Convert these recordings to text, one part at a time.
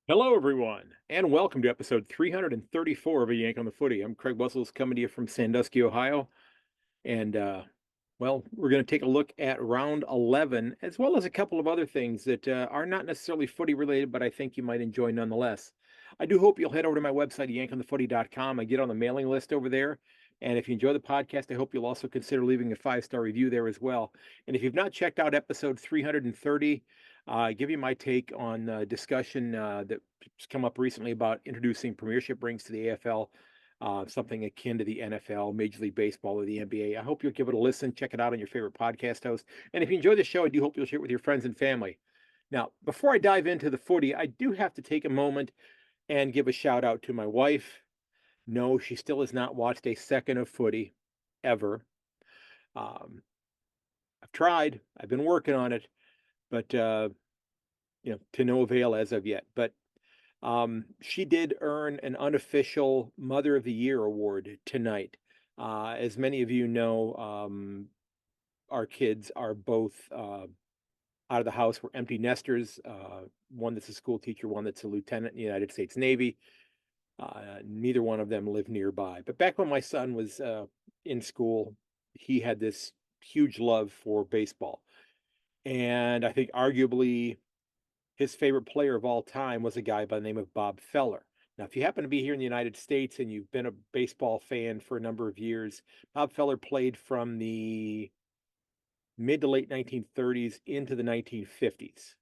Hello, everyone, and welcome to episode 334 of A Yank on the Footy. I'm Craig Wessels coming to you from Sandusky, Ohio. And, we're going to take a look at round 11, as well as a couple of other things that are not necessarily footy related, but I think you might enjoy nonetheless. I do hope you'll head over to my website, yankonthefooty.com. I get on the mailing list over there. And if you enjoy the podcast, I hope you'll also consider leaving a 5-star review there as well. And if you've not checked out episode 330, give you my take on discussion that's come up recently about introducing premiership rings to the AFL, something akin to the NFL, Major League Baseball, or the NBA. I hope you'll give it a listen. Check it out on your favorite podcast host. And if you enjoy the show, I do hope you'll share it with your friends and family. Now, before I dive into the footy, I do have to take a moment and give a shout out to my wife. No, she still has not watched a second of footy ever. Um, I've tried, I've been working on it, but to no avail as of yet. But she did earn an unofficial Mother of the Year award tonight. As many of you know, our kids are both out of the house. We're empty nesters. One that's a school teacher, one that's a lieutenant in the United States Navy. Neither one of them live nearby. But back when my son was in school, he had this huge love for baseball. And I think arguably his favorite player of all time was a guy by the name of Bob Feller. Now, if you happen to be here in the United States and you've been a baseball fan for a number of years, Bob Feller played from the mid to late 1930s into the 1950s.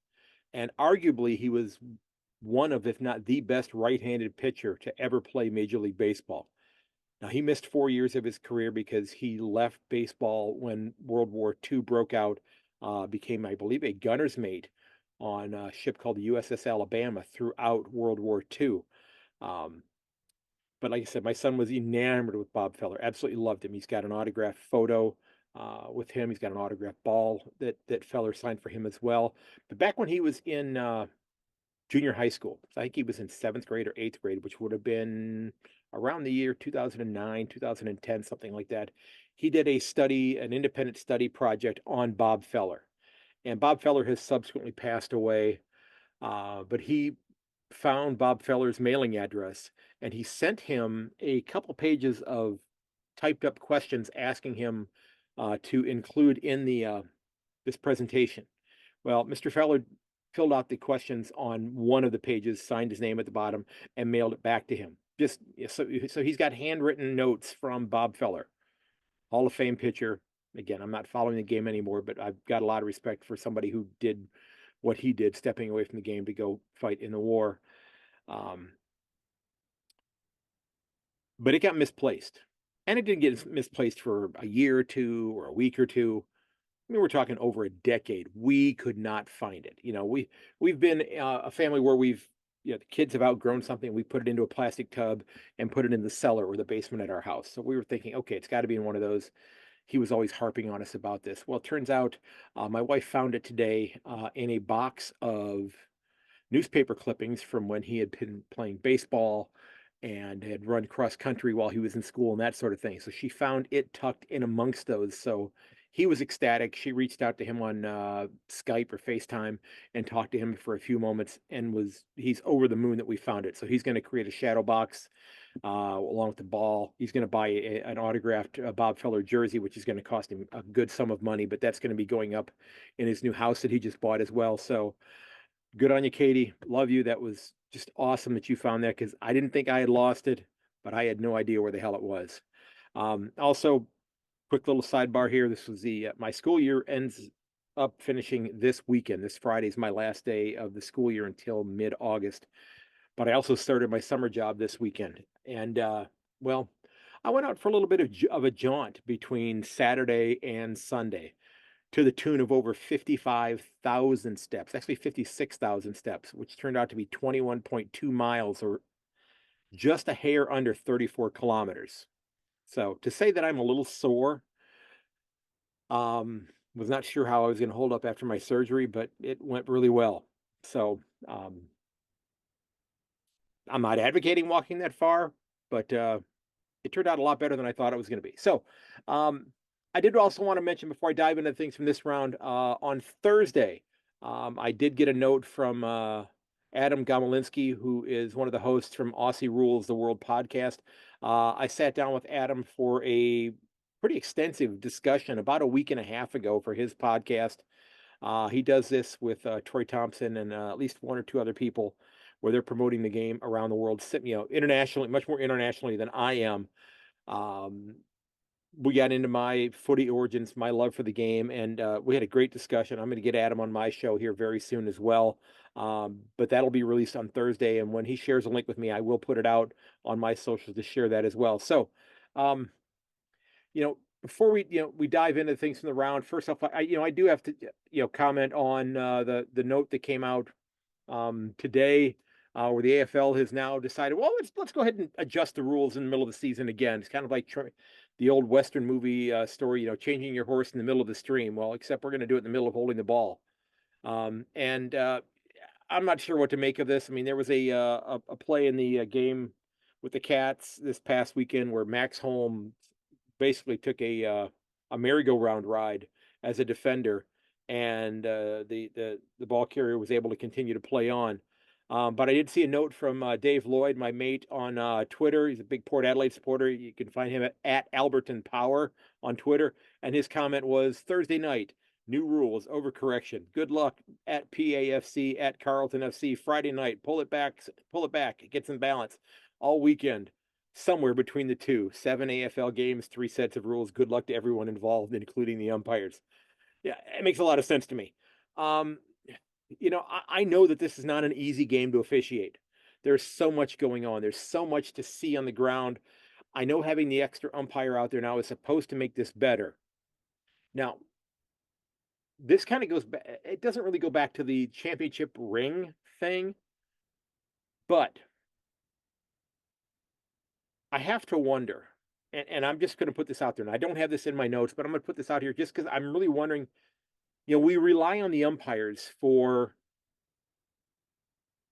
And arguably, he was one of, if not the best right handed pitcher to ever play Major League Baseball. Now, he missed 4 years of his career because he left baseball when World War II broke out, became, I believe, a gunner's mate on a ship called the USS Alabama throughout World War II. Um, but like I said, my son was enamored with Bob Feller, absolutely loved him. He's got an autographed photo with him. He's got an autographed ball that Feller signed for him as well. But back when he was in junior high school, so I think he was in seventh grade or eighth grade, which would have been around the year 2009, 2010, something like that. He did an independent study project on Bob Feller. And Bob Feller has subsequently passed away, but he found Bob Feller's mailing address and he sent him a couple pages of typed up questions asking him to include in the this presentation. Well, Mr. Feller filled out the questions on one of the pages, signed his name at the bottom, and mailed it back to him. Just so he's got handwritten notes from Bob Feller, Hall of Fame pitcher. Again, I'm not following the game anymore, but I've got a lot of respect for somebody who did what he did, stepping away from the game to go fight in the war. Um, but it got misplaced. And it didn't get misplaced for a year or two or a week or two. I mean, we're talking over a decade. We could not find it. We've been a family where the kids have outgrown something. We put it into a plastic tub and put it in the cellar or the basement at our house. So we were thinking, okay, it's got to be in one of those. He was always harping on us about this. Well, it turns out my wife found it today in a box of newspaper clippings from when he had been playing baseball and had run cross country while he was in school and that sort of thing. So she found it tucked in amongst those. So he was ecstatic. She reached out to him on Skype or FaceTime and talked to him for a few moments and he's over the moon that we found it. So he's going to create a shadow box along with the ball. He's going to buy an autographed Bob Feller jersey, which is going to cost him a good sum of money, but that's going to be going up in his new house that he just bought as well. So good on you, Katie. Love you. That was just awesome that you found that because I didn't think I had lost it, but I had no idea where the hell it was. Also, quick little sidebar here. This was my school year ends up finishing this weekend. This Friday is my last day of the school year until mid-August. But I also started my summer job this weekend. And well, I went out for a little bit of a jaunt between Saturday and Sunday to the tune of over 55,000 steps, actually 56,000 steps, which turned out to be 21.2 miles or just a hair under 34 kilometers. So to say that I'm a little sore, was not sure how I was going to hold up after my surgery, but it went really well. So I'm not advocating walking that far, but it turned out a lot better than I thought it was going to be. So I did also want to mention before I dive into things from this round on Thursday, I did get a note from Adam Gomolinsky, who is one of the hosts from Aussie Rules the World podcast. I sat down with Adam for a pretty extensive discussion about a week and a half ago for his podcast. He does this with Troy Thompson and at least one or two other people, where they're promoting the game around the world, internationally, much more internationally than I am. Um, we got into my footy origins, my love for the game, and we had a great discussion. I'm going to get Adam on my show here very soon as well. But that'll be released on Thursday, and when he shares a link with me, I will put it out on my socials to share that as well. So, um, before we dive into things from the round, first off, I do have to comment on the note that came out today, where the AFL has now decided, well, let's go ahead and adjust the rules in the middle of the season again. It's kind of like the old Western movie story, changing your horse in the middle of the stream. Well, except we're going to do it in the middle of holding the ball. And I'm not sure what to make of this. I mean, there was a play in the game with the Cats this past weekend where Max Holmes basically took a merry-go-round ride as a defender, and the ball carrier was able to continue to play on. But I did see a note from Dave Lloyd, my mate on Twitter. He's a big Port Adelaide supporter. You can find him at Alberton Power on Twitter. And his comment was, Thursday night, new rules, overcorrection. Good luck at PAFC, at Carlton FC. Friday night, pull it back, get some balance. All weekend, somewhere between the two. 7 AFL games, 3 sets of rules. Good luck to everyone involved, including the umpires. Yeah, it makes a lot of sense to me. I know that this is not an easy game to officiate. There's so much going on. There's so much to see on the ground. I know having the extra umpire out there now is supposed to make this better. Now, this kind of goes back, it doesn't really go back to the championship ring thing, but I have to wonder, and I'm just going to put this out there, and I don't have this in my notes, but I'm going to put this out here just because I'm really wondering, we rely on the umpires for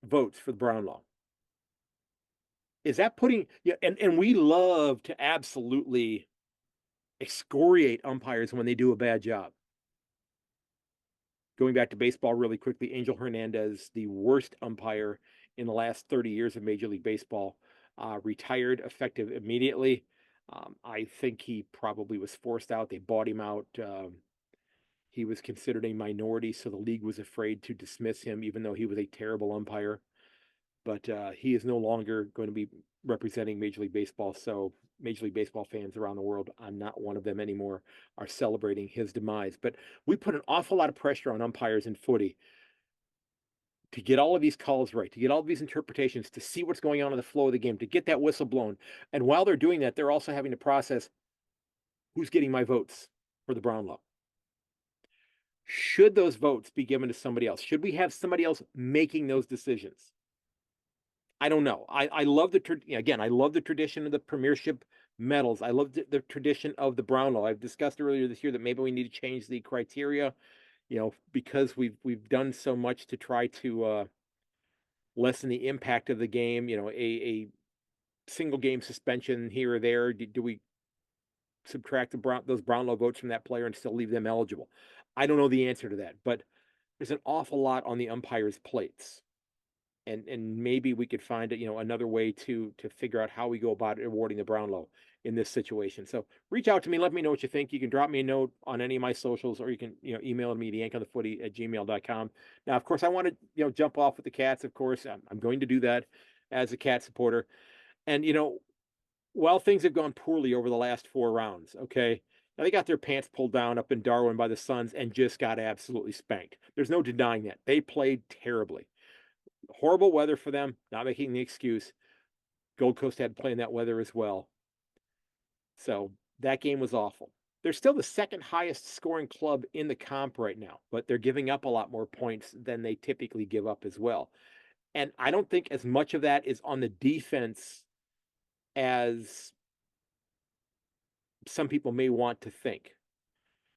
votes for the Brownlow. Is that putting, and we love to absolutely excoriate umpires when they do a bad job. Going back to baseball really quickly, Angel Hernandez, the worst umpire in the last 30 years of Major League Baseball, retired effective immediately. I think he probably was forced out. They bought him out. He was considered a minority, so the league was afraid to dismiss him, even though he was a terrible umpire. But he is no longer going to be representing Major League Baseball. So Major League Baseball fans around the world, I'm not one of them anymore, are celebrating his demise. But we put an awful lot of pressure on umpires in footy to get all of these calls right, to get all of these interpretations, to see what's going on in the flow of the game, to get that whistle blown. And while they're doing that, they're also having to process who's getting my votes for the Brownlow. Should those votes be given to somebody else? Should we have somebody else making those decisions? I don't know. I love I love the tradition of the premiership medals. I love the tradition of the Brownlow. I've discussed earlier this year that maybe we need to change the criteria, because we've done so much to try to lessen the impact of the game. A single game suspension here or there. Do we subtract those Brownlow votes from that player and still leave them eligible? I don't know the answer to that, but there's an awful lot on the umpires' plates. And maybe we could find another way to figure out how we go about awarding the Brownlow in this situation. So reach out to me, let me know what you think. You can drop me a note on any of my socials, or you can email me ayankonthefooty@gmail.com. Now, of course, I want to jump off with the Cats. Of course, I'm going to do that as a Cat supporter. And while things have gone poorly over the last 4 rounds, okay, now they got their pants pulled down up in Darwin by the Suns and just got absolutely spanked. There's no denying that. They played terribly. Horrible weather for them, not making the excuse. Gold Coast had to play in that weather as well. So that game was awful. They're still the second highest scoring club in the comp right now, but they're giving up a lot more points than they typically give up as well. And I don't think as much of that is on the defense as some people may want to think.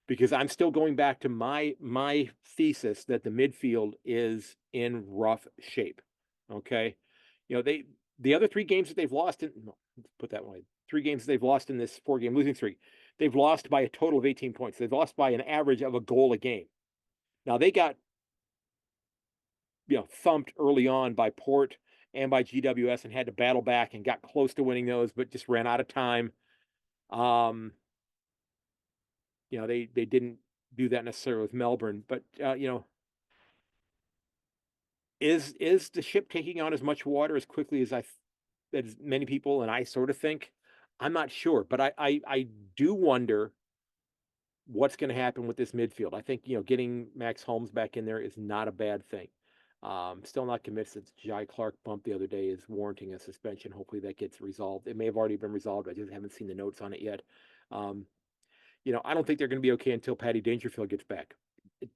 Because I'm still going back to my thesis that the midfield is in rough shape. Okay, the other 3 games that they've lost in, no, let's put that way, 3 games they've lost in this 4-game losing streak, they've lost by a total of 18 points. They've lost by an average of a goal a game. Now they got thumped early on by Port and by GWS and had to battle back and got close to winning those, but just ran out of time. They didn't do that necessarily with Melbourne, but is the ship taking on as much water as quickly as many people and I sort of think? I'm not sure, but I do wonder what's going to happen with this midfield. I think getting Max Holmes back in there is not a bad thing. Still not convinced that Jai Clark bump the other day is warranting a suspension. Hopefully that gets resolved. It may have already been resolved. I just haven't seen the notes on it yet. I don't think they're going to be okay until Paddy Dangerfield gets back.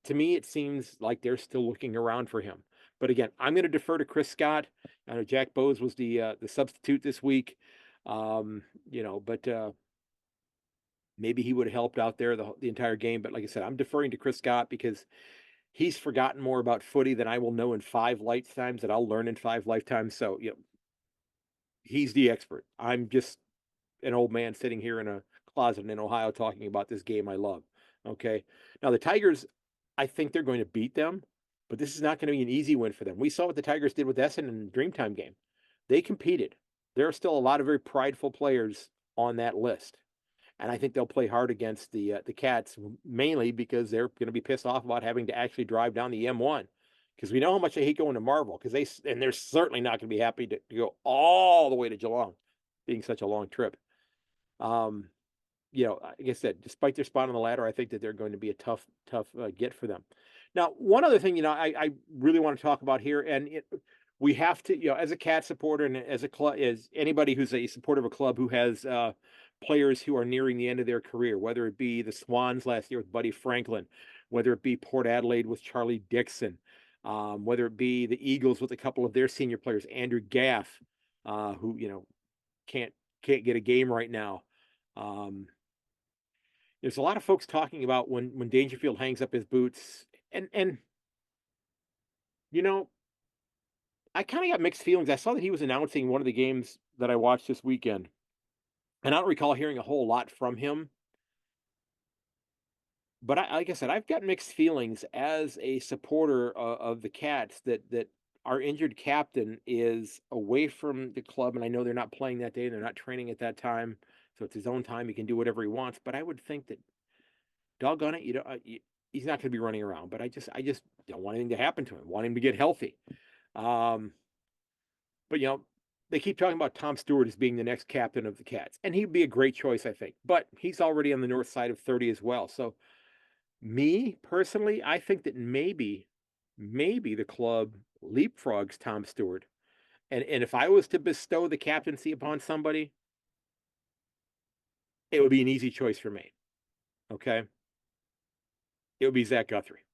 To me, it seems like they're still looking around for him. But again, I'm going to defer to Chris Scott. I know Jack Bowes was the substitute this week. But maybe he would have helped out there the entire game. But like I said, I'm deferring to Chris Scott because he's forgotten more about footy than I will know in 5 lifetimes, that I'll learn in 5 lifetimes. So, he's the expert. I'm just an old man sitting here in a closet in Ohio talking about this game I love. Okay. Now, the Tigers, I think they're going to beat them, but this is not going to be an easy win for them. We saw what the Tigers did with Essen in the Dreamtime game. They competed. There are still a lot of very prideful players on that list. And I think they'll play hard against the Cats, mainly because they're going to be pissed off about having to actually drive down the M1. Because we know how much they hate going to Marvel. And they're certainly not going to be happy to go all the way to Geelong, being such a long trip. Like I said, despite their spot on the ladder, I think that they're going to be a tough get for them. Now, one other thing, I really want to talk about here, and we have to, as a Cat supporter and as a club, as anybody who's a supporter of a club who has players who are nearing the end of their career, whether it be the Swans last year with Buddy Franklin, whether it be Port Adelaide with Charlie Dixon, whether it be the Eagles with a couple of their senior players, Andrew Gaff, who can't get a game right now. There's a lot of folks talking about when Dangerfield hangs up his boots, and I kind of got mixed feelings. I saw that he was announcing one of the games that I watched this weekend, and I don't recall hearing a whole lot from him. But like I said, I've got mixed feelings as a supporter of the Cats that our injured captain is away from the club, and I know they're not playing that day, and they're not training at that time, so it's his own time. He can do whatever he wants. But I would think that, doggone it, he's not going to be running around. But I just don't want anything to happen to him. I want him to get healthy. But they keep talking about Tom Stewart as being the next captain of the Cats, and he'd be a great choice, I think. But he's already on the north side of 30 as well. So, me personally, I think that maybe the club leapfrogs Tom Stewart, and if I was to bestow the captaincy upon somebody, it would be an easy choice for me. Okay, it would be Zach Guthrie.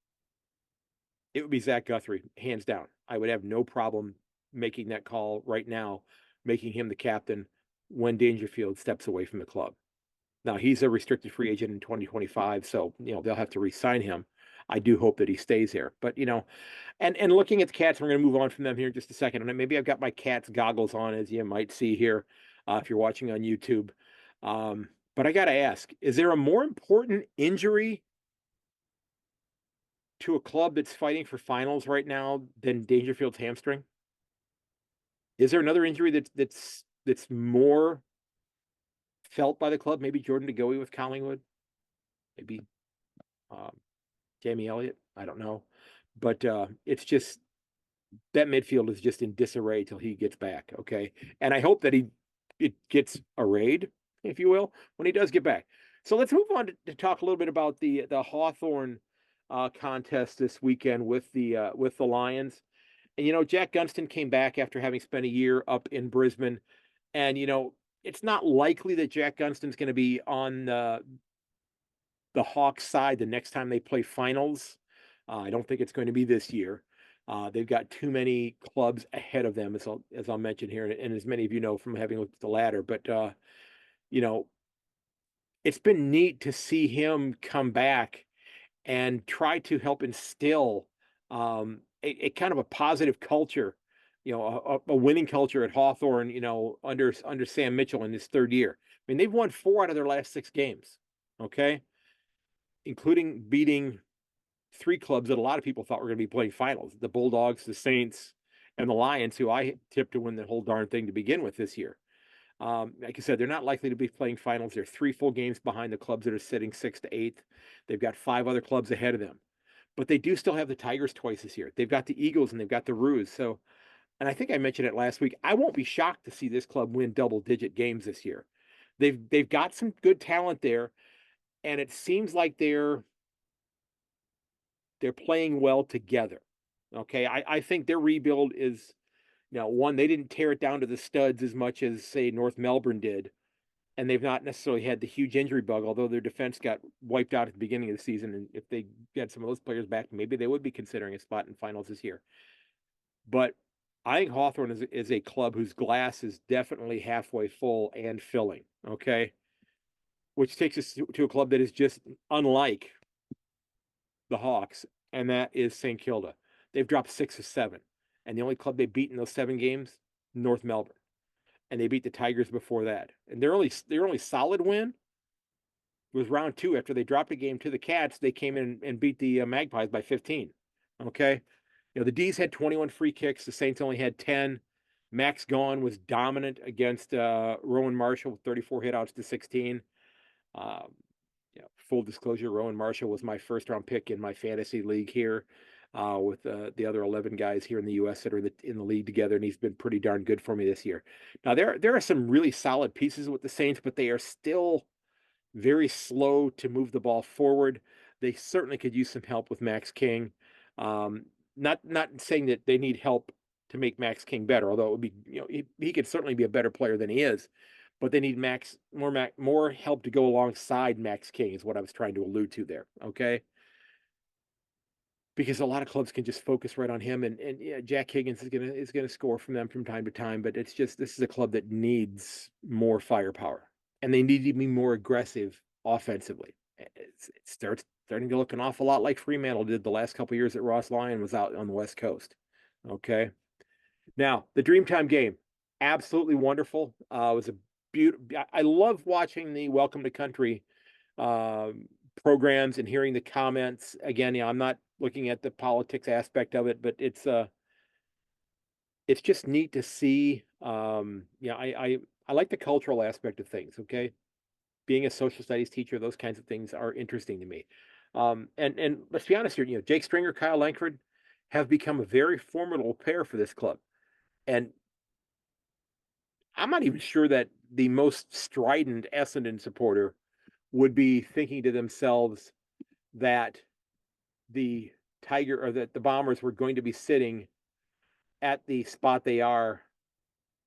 It would be Zach Guthrie, hands down. I would have no problem making that call right now, making him the captain when Dangerfield steps away from the club. Now, he's a restricted free agent in 2025, so, they'll have to re-sign him. I do hope that he stays here. But, and looking at the Cats, we're going to move on from them here in just a second. And maybe I've got my Cats goggles on, as you might see here, if you're watching on YouTube. But I got to ask, is there a more important injury to a club that's fighting for finals right now than Dangerfield's hamstring? Is there another injury that's more felt by the club? Maybe Jordan DeGoey with Collingwood, maybe Jamie Elliott. I don't know, but it's just that midfield is just in disarray till he gets back. Okay, and I hope that it gets arrayed, if you will, when he does get back. So let's move on to talk a little bit about the Hawthorn contest this weekend with the Lions. And Jack Gunston came back after having spent a year up in Brisbane, and it's not likely that Jack Gunston's going to be on the Hawks side the next time they play finals. I don't think it's going to be this year. They've got too many clubs ahead of them, as I'll mention here, and as many of you know from having looked at the ladder. But it's been neat to see him come back and try to help instill a kind of a positive culture, a winning culture at Hawthorn, under Sam Mitchell in his 3rd year. I mean, they've won 4 out of their last 6 games, okay, including beating three clubs that a lot of people thought were going to be playing finals: the Bulldogs, the Saints, and the Lions, who I tipped to win the whole darn thing to begin with this year. Like I said, they're not likely to be playing finals. They're 3 full games behind the clubs that are sitting 6th to 8th. They've got 5 other clubs ahead of them. But they do still have the Tigers twice this year. They've got the Eagles and they've got the Roos. So, and I think I mentioned it last week, I won't be shocked to see this club win double-digit games this year. They've got some good talent there, and it seems like they're playing well together. Okay, I think their rebuild is, one, they didn't tear it down to the studs as much as, say, North Melbourne did, and they've not necessarily had the huge injury bug, although their defense got wiped out at the beginning of the season. And if they get some of those players back, maybe they would be considering a spot in finals this year. But I think Hawthorn is a club whose glass is definitely halfway full and filling, okay? Which takes us to a club that is just unlike the Hawks, and that is St. Kilda. They've dropped 6 of 7, and the only club they beat in those 7 games, North Melbourne, and they beat the Tigers before that. And their only solid win was round 2 after they dropped a game to the Cats. They came in and beat the Magpies by 15. Okay, the D's had 21 free kicks. The Saints only had 10. Max Gawn was dominant against Rowan Marshall with 34 hitouts to 16. Full disclosure, Rowan Marshall was my first-round pick in my fantasy league here with the other 11 guys here in the U.S. that are in the league together, and he's been pretty darn good for me this year. Now, there are some really solid pieces with the Saints, but they are still very slow to move the ball forward. They certainly could use some help with Max King. Not saying that they need help to make Max King better, although it would be, he could certainly be a better player than he is. But they need more help to go alongside Max King is what I was trying to allude to there. Okay. Because a lot of clubs can just focus right on him, and Jack Higgins is gonna score from them from time to time, but it's just, this is a club that needs more firepower, and they need to be more aggressive offensively. It starting to look an awful lot like Fremantle did the last couple of years that Ross Lyon was out on the West Coast. Okay. Now, the Dreamtime game, absolutely wonderful. It was a beautiful. I love watching the Welcome to Country programs and hearing the comments. Again, I'm not looking at the politics aspect of it, but it's just neat to see. I like the cultural aspect of things. Okay, being a social studies teacher, those kinds of things are interesting to me. And let's be honest here, Jake Stringer, Kyle Langford have become a very formidable pair for this club. And I'm not even sure that the most strident Essendon supporter would be thinking to themselves that the Bombers were going to be sitting at the spot they are,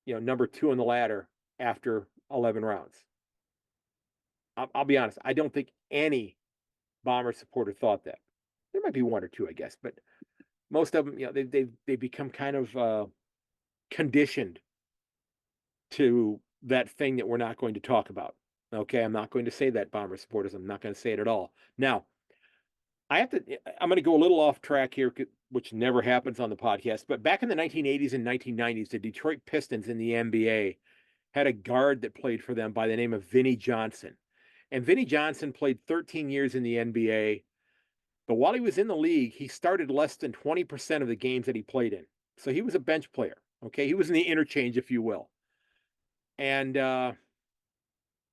number 2 on the ladder after 11 rounds. I'll be honest, I don't think any Bomber supporter thought that. There might be 1 or 2, I guess, but most of them, they've become kind of conditioned to that thing that we're not going to talk about. Okay, I'm not going to say that, Bomber supporters. I'm not going to say it at all. Now, I'm going to go a little off track here, which never happens on the podcast, but back in the 1980s and 1990s, the Detroit Pistons in the NBA had a guard that played for them by the name of Vinnie Johnson. And Vinnie Johnson played 13 years in the NBA, but while he was in the league, he started less than 20% of the games that he played in. So he was a bench player. Okay, he was in the interchange, if you will. And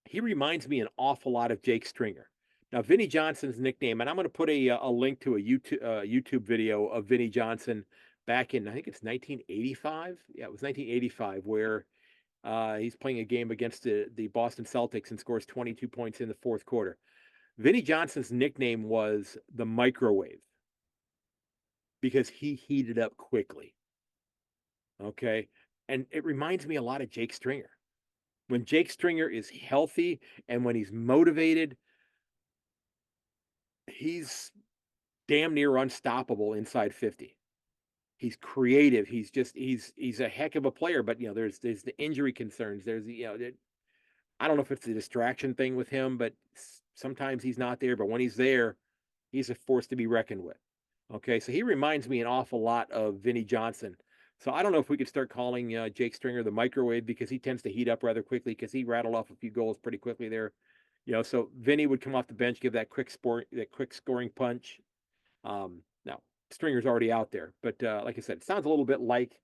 he reminds me an awful lot of Jake Stringer. Now, Vinnie Johnson's nickname, and I'm going to put a link to a YouTube video of Vinnie Johnson back in, I think it's 1985. Yeah, it was 1985, where he's playing a game against the Boston Celtics and scores 22 points in the 4th quarter. Vinnie Johnson's nickname was the microwave because he heated up quickly. Okay. And it reminds me a lot of Jake Stringer. When Jake Stringer is healthy and when he's motivated, he's damn near unstoppable inside 50. He's creative. He's a heck of a player, but there's the injury concerns. There's I don't know if it's a distraction thing with him, but sometimes he's not there, but when he's there, he's a force to be reckoned with. Okay, so he reminds me an awful lot of Vinnie Johnson. So I don't know if we could start calling Jake Stringer the microwave, because he tends to heat up rather quickly, because he rattled off a few goals pretty quickly there. So Vinnie would come off the bench, give that quick scoring punch. Now, Stringer's already out there, but like I said, it sounds a little bit like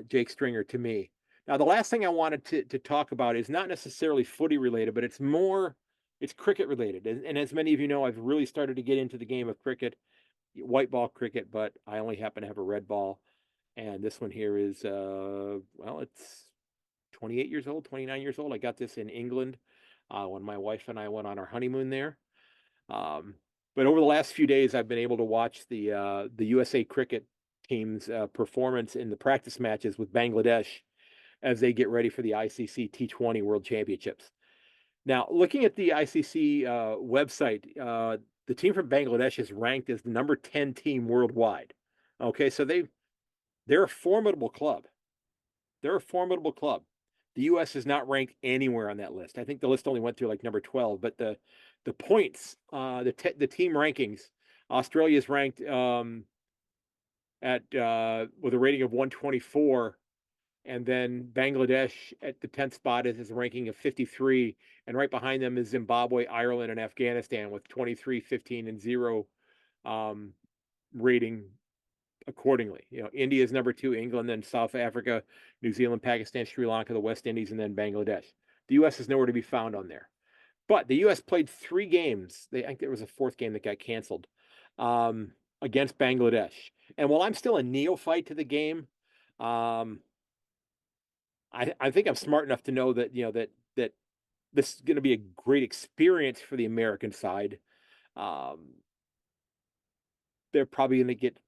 Jake Stringer to me. Now, the last thing I wanted to talk about is not necessarily footy related, but it's cricket related. And as many of you know, I've really started to get into the game of cricket, white ball cricket, but I only happen to have a red ball. And this one here is, well, it's 28 years old, 29 years old. I got this in England when my wife and I went on our honeymoon there. Um, but over the last few days, I've been able to watch the USA cricket team's performance in the practice matches with Bangladesh as they get ready for the ICC T20 World Championships. Now, looking at the ICC website, the team from Bangladesh is ranked as the number 10 team worldwide. Okay, so they're a formidable club. They're a formidable club. The U.S. is not ranked anywhere on that list. I think the list only went through like number 12, but the points, the team rankings, Australia is ranked at with a rating of 124, and then Bangladesh at the 10th spot is a ranking of 53, and right behind them is Zimbabwe, Ireland, and Afghanistan with 23, 15, and 0 rating accordingly. You know, India is number 2, England, then South Africa, New Zealand, Pakistan, Sri Lanka, the West Indies, and then Bangladesh. The U.S. is nowhere to be found on there. But the U.S. played 3 games. I think there was a 4th game that got canceled against Bangladesh. And while I'm still a neophyte to the game, I think I'm smart enough to know that that this is going to be a great experience for the American side. They're probably going to get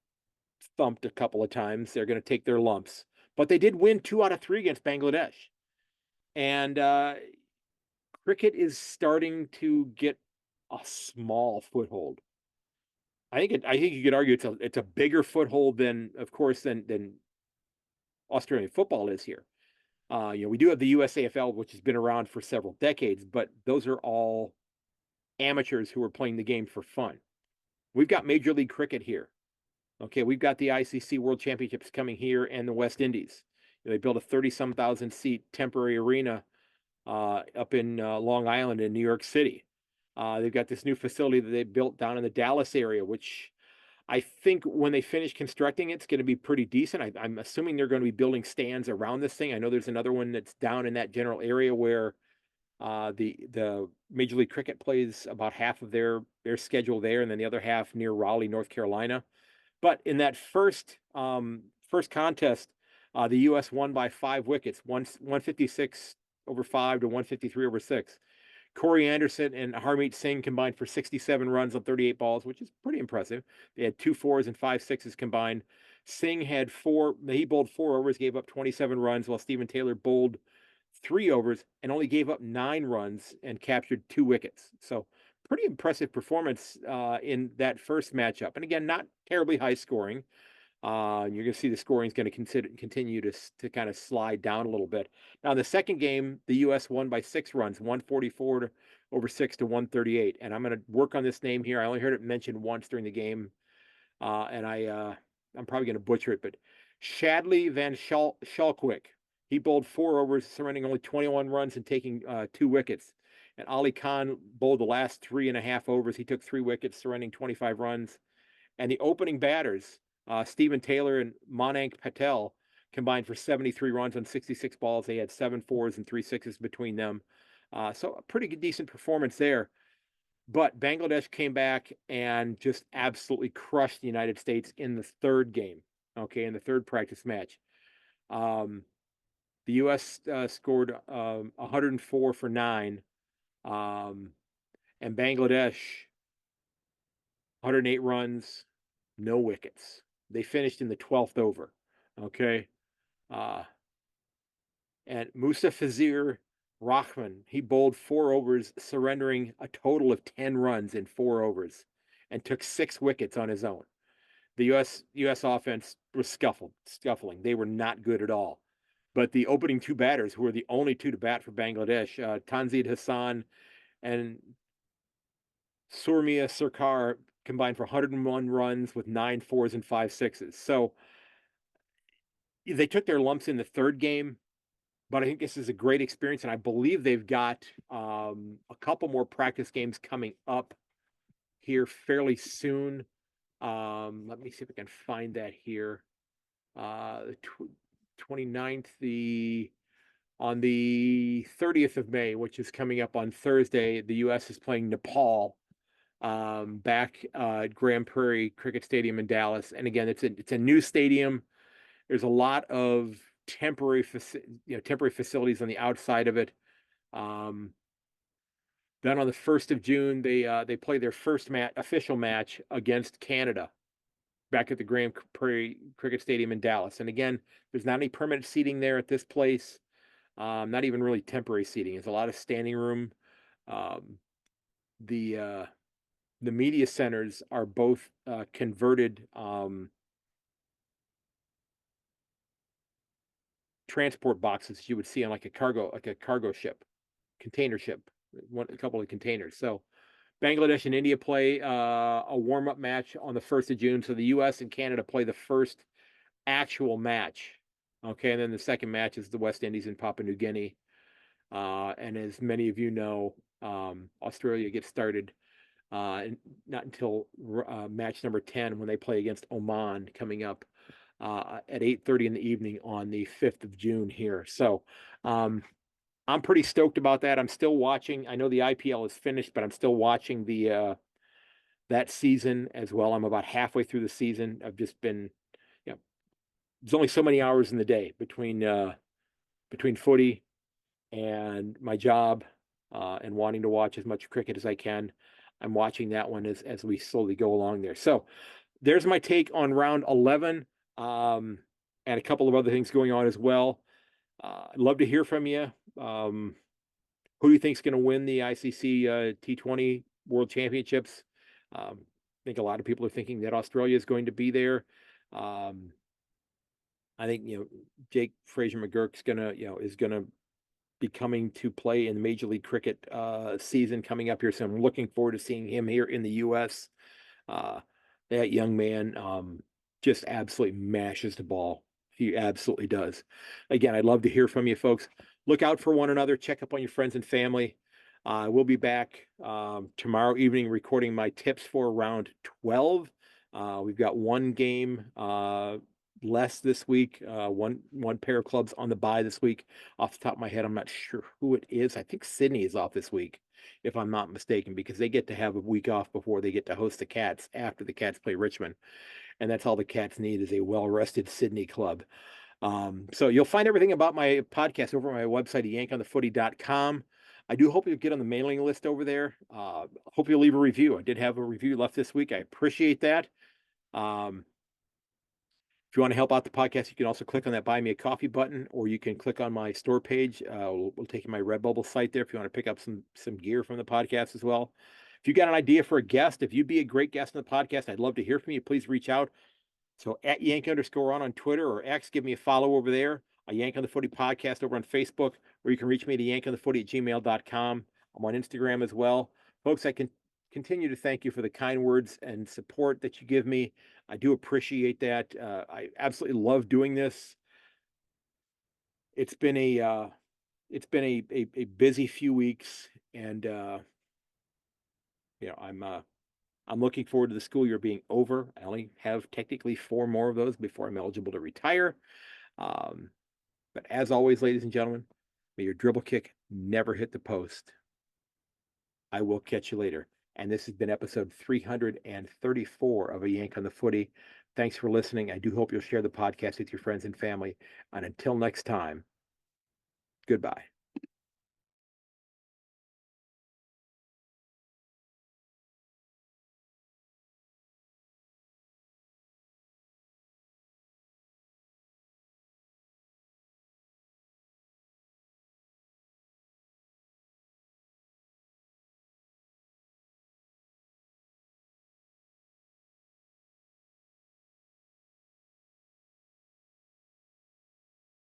thumped a couple of times. They're going to take their lumps, but they did win 2 out of 3 against Bangladesh. And cricket is starting to get a small foothold. I think you could argue it's a bigger foothold than, of course, than Australian football is here. We do have the US AFL, which has been around for several decades, but those are all amateurs who are playing the game for fun. We've got Major League Cricket here. Okay, we've got the ICC World Championships coming here and the West Indies. They built a 30-some thousand seat temporary arena up in Long Island in New York City. They've got this new facility that they built down in the Dallas area, which I think when they finish constructing it's going to be pretty decent. I'm assuming they're going to be building stands around this thing. I know there's another one that's down in that general area where the Major League Cricket plays about half of their schedule there, and then the other half near Raleigh, North Carolina. But in that first contest, the U.S. won by 5 wickets, 156 over 5 to 153 over 6. Corey Anderson and Harmeet Singh combined for 67 runs on 38 balls, which is pretty impressive. They had 2 4s and 5 6s combined. Singh had 4, he bowled 4 overs, gave up 27 runs, while Stephen Taylor bowled 3 overs and only gave up 9 runs and captured 2 wickets. So pretty impressive performance in that first matchup. And again, not terribly high scoring. You're going to see the scoring is going to continue to kind of slide down a little bit. Now, in the second game, the U.S. won by 6 runs, 144 over 6 to 138. And I'm going to work on this name here. I only heard it mentioned once during the game, and I'm probably going to butcher it, but Shadley Van Schalkwyk. He bowled 4 overs, surrendering only 21 runs and taking 2 wickets. And Ali Khan bowled the last 3.5 overs. He took 3 wickets, surrendering 25 runs. And the opening batters, Stephen Taylor and Mayank Patel, combined for 73 runs on 66 balls. They had 7 4s and 3 6s between them. So a pretty decent performance there. But Bangladesh came back and just absolutely crushed the United States in the third game, okay, in the third practice match. The U.S. Scored 104 for 9, and Bangladesh 108 runs, no wickets. They finished in the 12th over, okay? And Mustafizur Rahman, he bowled 4 overs, surrendering a total of 10 runs in 4 overs, and took 6 wickets on his own. The U.S. offense was scuffling. They were not good at all. But the opening 2 batters, who were the only 2 to bat for Bangladesh, Tanzid Hassan and Surmia Sarkar, combined for 101 runs with 9 4s and 5 6s. So they took their lumps in the third game, but I think this is a great experience, and I believe they've got a couple more practice games coming up here fairly soon. Let me see if I can find that here. The 29th, on the 30th of May, which is coming up on Thursday, the U.S. is playing Nepal back at Grand Prairie Cricket Stadium in Dallas. And again, it's a new stadium. There's a lot of temporary facilities on the outside of it. Then on the 1st of June, they play their first official match against Canada back at the Grand Prairie Cricket Stadium in Dallas. And again, there's not any permanent seating there at this place. Not even really temporary seating. There's a lot of standing room. The media centers are both converted transport boxes you would see on like a cargo ship, container ship, a couple of containers. So Bangladesh and India play a warm-up match on the 1st of June. So the U.S. and Canada play the first actual match. Okay, and then the second match is the West Indies and Papua New Guinea. And as many of you know, Australia gets started not until match number 10 when they play against Oman coming up at 8:30 in the evening on the 5th of June here. So I'm pretty stoked about that. I'm still watching. I know the IPL is finished, but I'm still watching that season as well. I'm about halfway through the season. I've just been, there's only so many hours in the day between footy and my job and wanting to watch as much cricket as I can. I'm watching that one as we slowly go along there. So there's my take on round 11 and a couple of other things going on as well. I'd love to hear from you. Who do you think is going to win the ICC T20 World Championships? I think a lot of people are thinking that Australia is going to be there. I think Jake Fraser McGurk's is gonna be coming to play in the Major League Cricket season coming up here. So I'm looking forward to seeing him here in the U.S. That young man just absolutely mashes the ball. He absolutely does. Again, I'd love to hear from you folks. Look out for one another. Check up on your friends and family. We'll be back tomorrow evening recording my tips for round 12. We've got one game less this week. One pair of clubs on the bye this week. Off the top of my head, I'm not sure who it is. I think Sydney is off this week, if I'm not mistaken, because they get to have a week off before they get to host the Cats after the Cats play Richmond. And that's all the Cats need is a well-rested Sydney club. So you'll find everything about my podcast over on my website, ayankonthefooty.com. I do hope you'll get on the mailing list over there. Hope you'll leave a review. I did have a review left this week. I appreciate that. If you want to help out the podcast, you can also click on that Buy Me a Coffee button, or you can click on my store page. We'll take you to my Redbubble site there if you want to pick up some gear from the podcast as well. If you got an idea for a guest, if you'd be a great guest on the podcast, I'd love to hear from you. Please reach out. So at Yank_on on Twitter or X, give me a follow over there. A Yank on the Footy podcast over on Facebook, or you can reach me at ayankonthefooty@gmail.com. I'm on Instagram as well. Folks, I can continue to thank you for the kind words and support that you give me. I do appreciate that. I absolutely love doing this. It's been a busy few weeks, and I'm looking forward to the school year being over. I only have technically 4 more of those before I'm eligible to retire. But as always, ladies and gentlemen, may your dribble kick never hit the post. I will catch you later. And this has been episode 334 of A Yank on the Footy. Thanks for listening. I do hope you'll share the podcast with your friends and family. And until next time, goodbye.